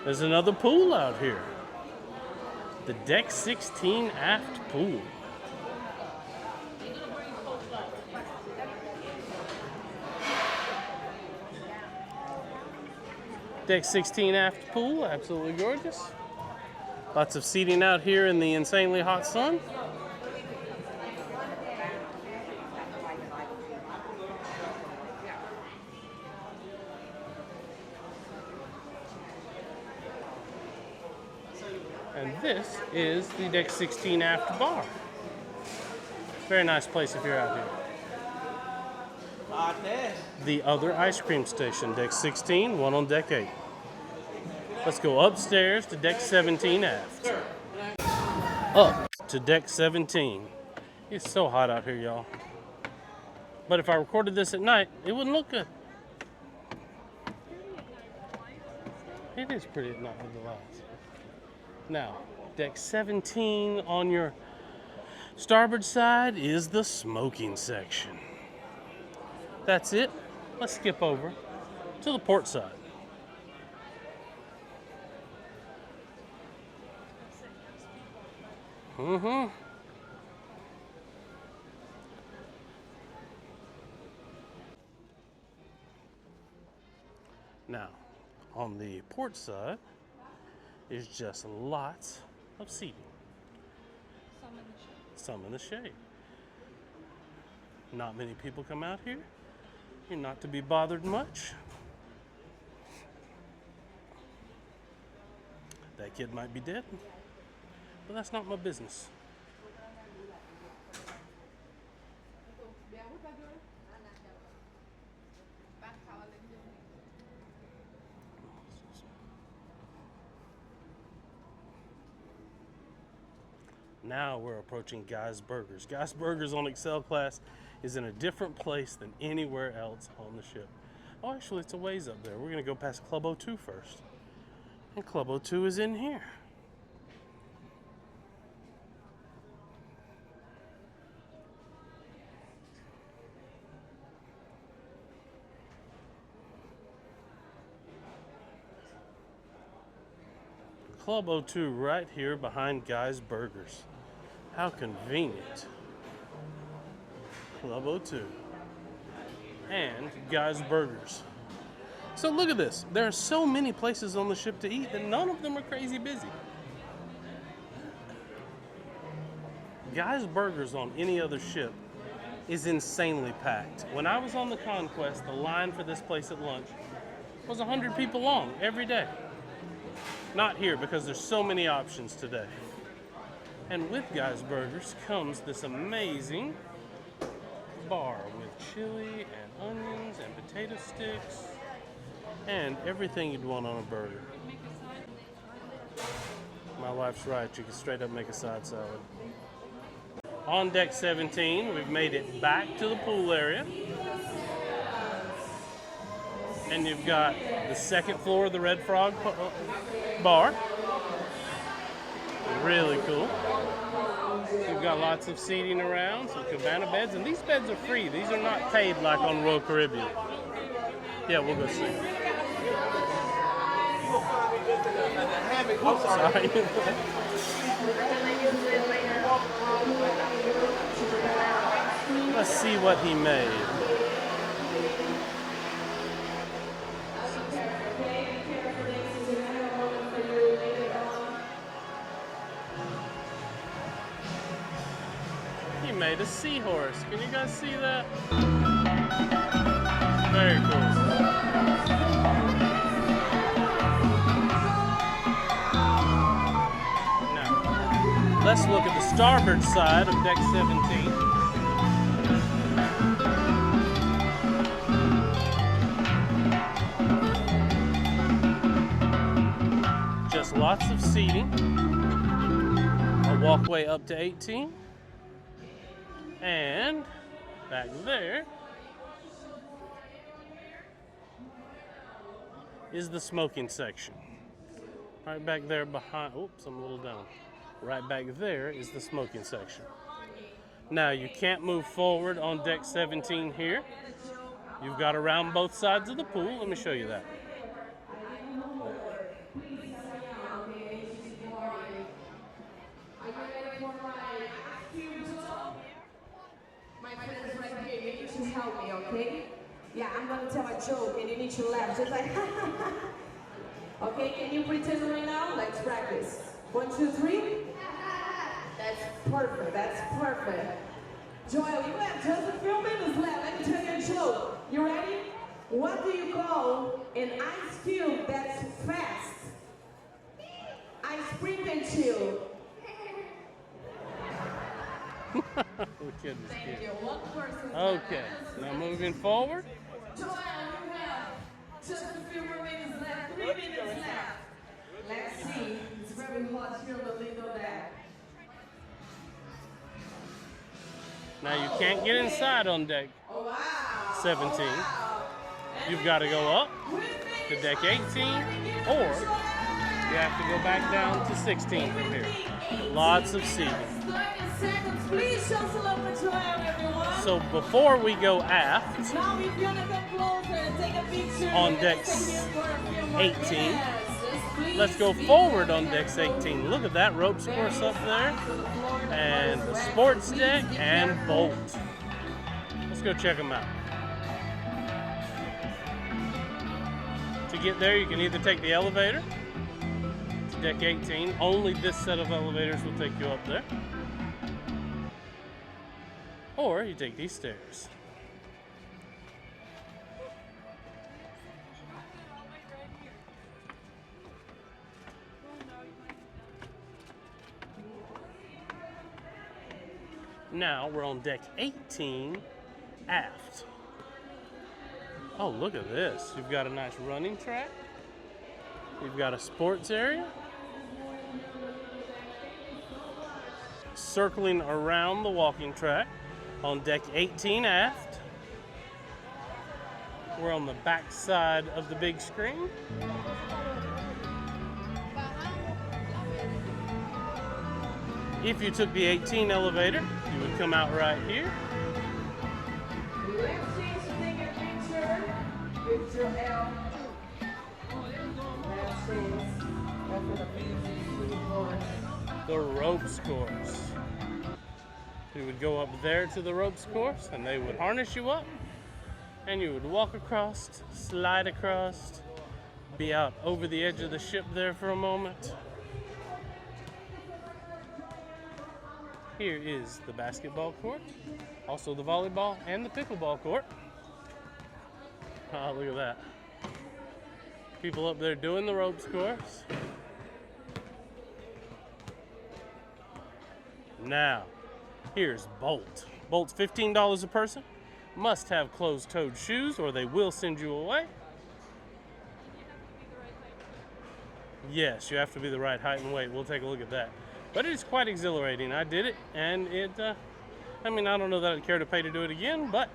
there's another pool out here. The Deck 16 aft pool. Deck 16 aft pool, absolutely gorgeous. Lots of seating out here in the insanely hot sun. And this is the Deck 16 aft bar. Very nice place if you're out here. The other ice cream station, Deck 16, one on Deck 8. Let's go upstairs to Deck 17 aft. Up to Deck 17. It's so hot out here, y'all. But if I recorded this at night, it wouldn't look good. It is pretty at night with the lights. Now, Deck 17 on your starboard side is the smoking section. That's it. Let's skip over to the port side. Now, on the port side is just lots of seating. Some in the shade. Not many people come out here. You're not to be bothered much. That kid might be dead, but that's not my business. Now we're approaching Guy's Burgers. Guy's Burgers on Excel class is in a different place than anywhere else on the ship. Oh, actually, it's a ways up there. We're going to go past Club 02 first. And Club 02 is in here. Club O2 right here behind Guy's Burgers. How convenient. Club O2 and Guy's Burgers. So look at this. There are so many places on the ship to eat that none of them are crazy busy. Guy's Burgers on any other ship is insanely packed. When I was on the Conquest, the line for this place at lunch was 100 people long every day. Not here because there's so many options today. And with Guy's Burgers comes this amazing bar with chili and onions and potato sticks and everything you'd want on a burger. My wife's right, you can straight up make a side salad. On deck 17, we've made it back to the pool area. And you've got the second floor of the Red Frog bar. Really cool. You've got lots of seating around, some cabana beds, and these beds are free. These are not paid like on Royal Caribbean. Yeah, we'll go see. Oh, sorry. Let's see what he made. He made a seahorse. Can you guys see that? Very cool. Now, let's look at the starboard side of deck 17. Just lots of seating. A walkway up to 18. And back there is the smoking section. Right back there behind, oops, I'm a little down. Right back there is the smoking section. Now you can't move forward on deck 17 here. You've got around both sides of the pool. Let me show you that. Help me, okay? Yeah, I'm gonna tell a joke and you need to laugh. Just like, okay, can you pretend right now? Let's practice. 1, 2, 3. That's perfect, that's perfect. Joel, you have just a few minutes left. Let me tell you a joke. You ready? What do you call an ice cube that's fast? Ice cream and chill. Thank you. One person. Okay, now moving forward. Joel, you have just a few more minutes left. 3 minutes left. Let's see. It's very hot here on the window there. Now you can't get inside on deck 17. You've got to go up to deck 18, or you have to go back down to 16 from here. Lots of seating. Please show some love for Joel, everyone. So before we go aft, Now if you want to come closer and take a picture on decks 18, let's go forward on decks 18. Look at that ropes course up there, and the sports deck and bolt. Let's go check them out. To get there, you can either take the elevator to deck 18. Only this set of elevators will take you up there. Or you take these stairs. Now we're on deck 18 aft. Oh, look at this. You've got a nice running track. You've got a sports area. Circling around the walking track on deck 18 aft. We're on the back side of the big screen. If you took the 18 elevator, you would come out right here. Let's take a picture with Joel. That's The ropes course. You would go up there to the ropes course and they would harness you up and you would walk across, slide across, be out over the edge of the ship there for a moment. Here is the basketball court, also the volleyball and the pickleball court. Oh, look at that. People up there doing the ropes course. Now, here's Bolt. Bolt's $15 a person. Must have closed-toed shoes or they will send you away. Yes, you have to be the right height and weight. We'll take a look at that. But it is quite exhilarating. I did it, and I mean, I don't know that I'd care to pay to do it again, but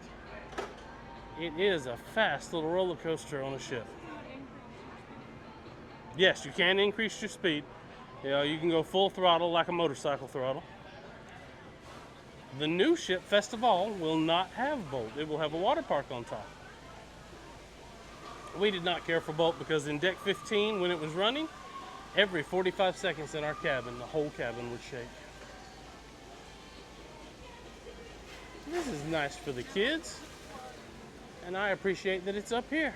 it is a fast little roller coaster on a ship. Yes, you can increase your speed. You know, you can go full throttle like a motorcycle throttle. The new ship, Festival, will not have Bolt. It will have a water park on top. We did not care for Bolt because in deck 15, when it was running, every 45 seconds in our cabin, the whole cabin would shake. This is nice for the kids, and I appreciate that it's up here.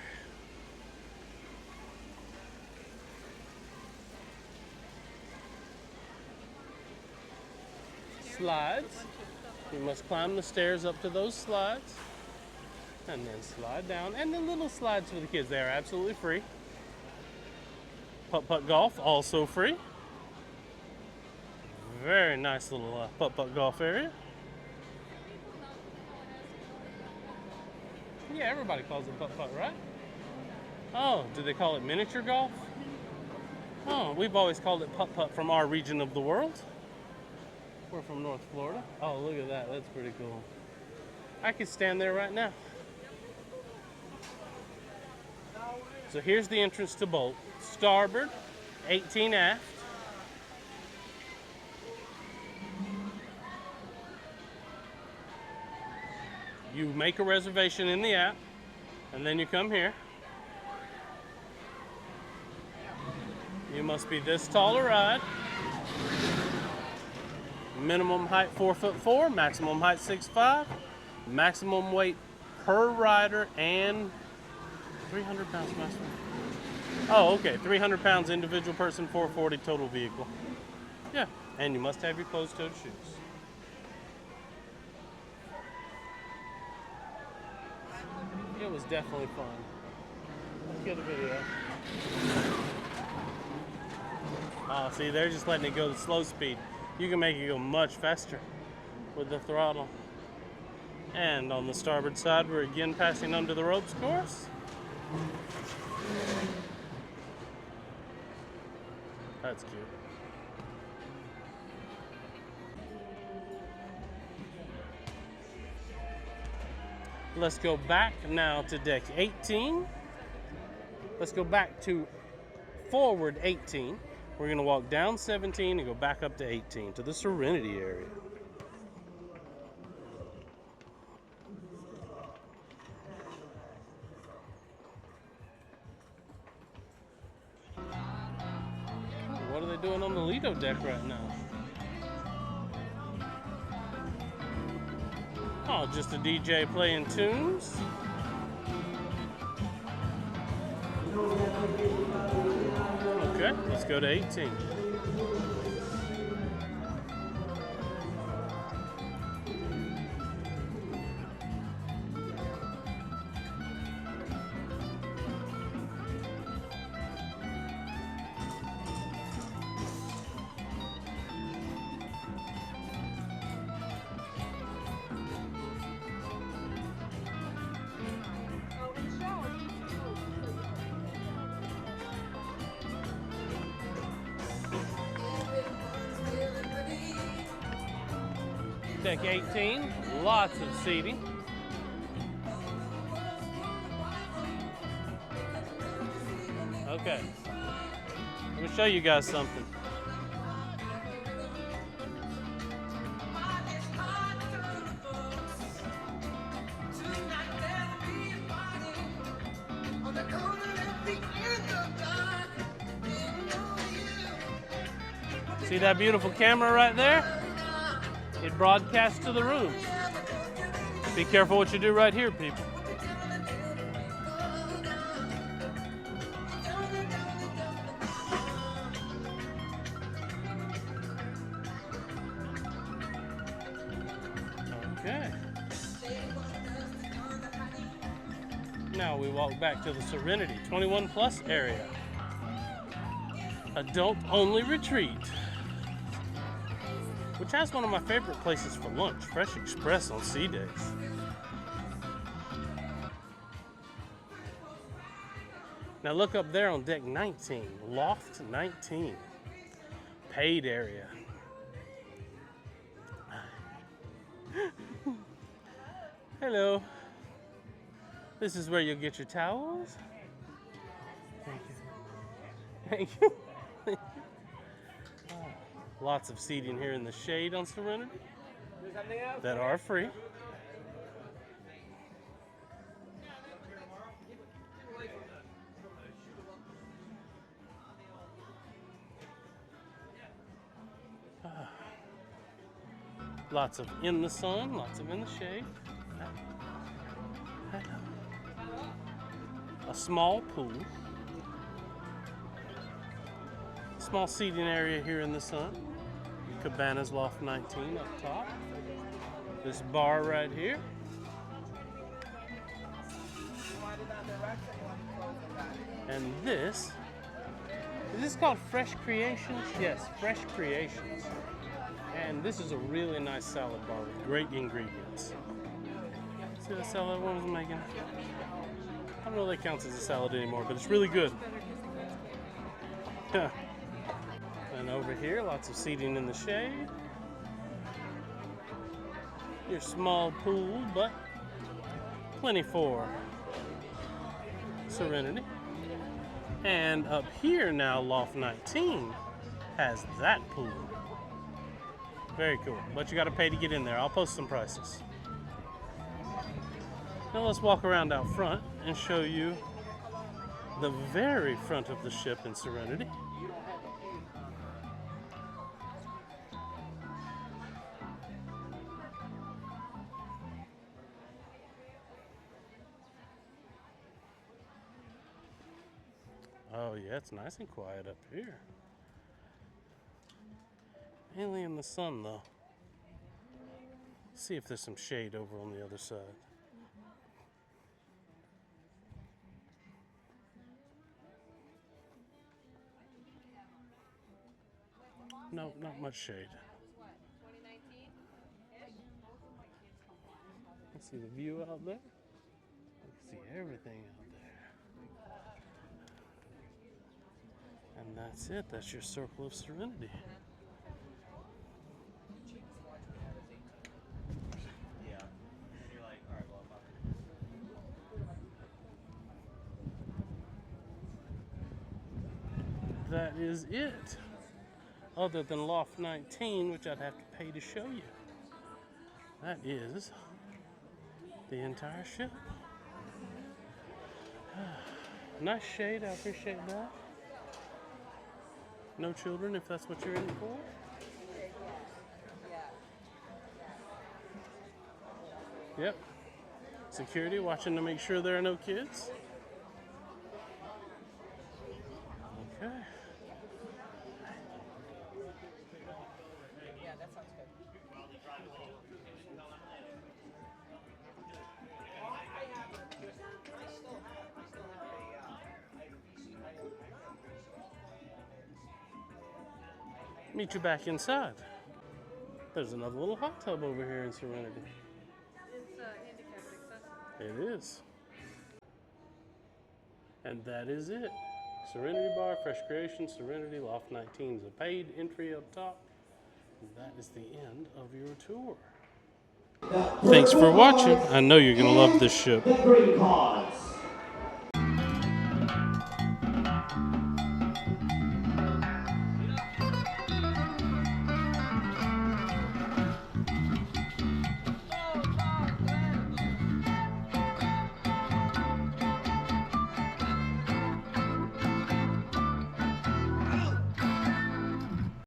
Slides. You must climb the stairs up to those slides and then slide down. And the little slides for the kids, they are absolutely free. Putt-putt golf, also free. Very nice little putt-putt golf area. Yeah, everybody calls it putt-putt, right? Oh, do they call it miniature golf? Oh, we've always called it putt-putt from our region of the world. We're from North Florida. Oh, look at that. That's pretty cool. I could stand there right now. So here's the entrance to Bolt. Starboard, 18 aft. You make a reservation in the app, and then you come here. You must be this tall to ride. Minimum height 4'4", maximum height 6'5", maximum weight per rider and 300 pounds maximum. Oh, okay, 300 pounds individual person, 440 total vehicle. Yeah, and you must have your closed-toed shoes. It was definitely fun. Let's get a video. Oh, see, they're just letting it go to slow speed. You can make it go much faster with the throttle. And on the starboard side, we're again passing under the ropes course. That's cute. Let's go back now to deck 18. Let's go back to forward 18. We're going to walk down 17 and go back up to 18 to the Serenity area. What are they doing on the Lido deck right now? Oh, just a DJ playing tunes. Okay, let's go to 18. Deck 18, lots of seating. Okay, let me show you guys something. See that beautiful camera right there? It broadcasts to the rooms. Be careful what you do right here, people. Okay. Now we walk back to the Serenity 21 plus area. Adult only retreat, which has one of my favorite places for lunch, Fresh Express on sea days. Now look up there on deck 19, loft 19, paid area. Hello. This is where you'll get your towels. Thank you. Thank you. Lots of seating here in the shade on Serenity that are free. Lots of in the sun, lots of in the shade. A small pool. Small seating area here in the sun. Cabana's Loft 19 up top. This bar right here. And this, is this called Fresh Creations? Yes, Fresh Creations. And this is a really nice salad bar with great ingredients. See the salad one was making? I don't know if that counts as a salad anymore, but it's really good. And over here, lots of seating in the shade. Your small pool, but plenty for Serenity. And up here now, Loft 19 has that pool. Very cool, but you gotta pay to get in there. I'll post some prices. Now let's walk around out front and show you the very front of the ship in Serenity. Oh yeah, it's nice and quiet up here. Mainly in the sun though. See if there's some shade over on the other side. No, not much shade. Let's see the view out there. You can see everything out there. And that's it. That's your circle of Serenity. That is it. Other than Loft 19, which I'd have to pay to show you. That is the entire ship. Nice shade, I appreciate that. No children if that's what you're in for. Yep. Security watching to make sure there are no kids. Okay. Meet you back inside. There's another little hot tub over here in Serenity. It's handicap accessible. It is. And that is it. Serenity Bar, Fresh Creation, Serenity, Loft 19 is a paid entry up top. And that is the end of your tour. Thanks for watching. I know you're going to love this ship. The green cards.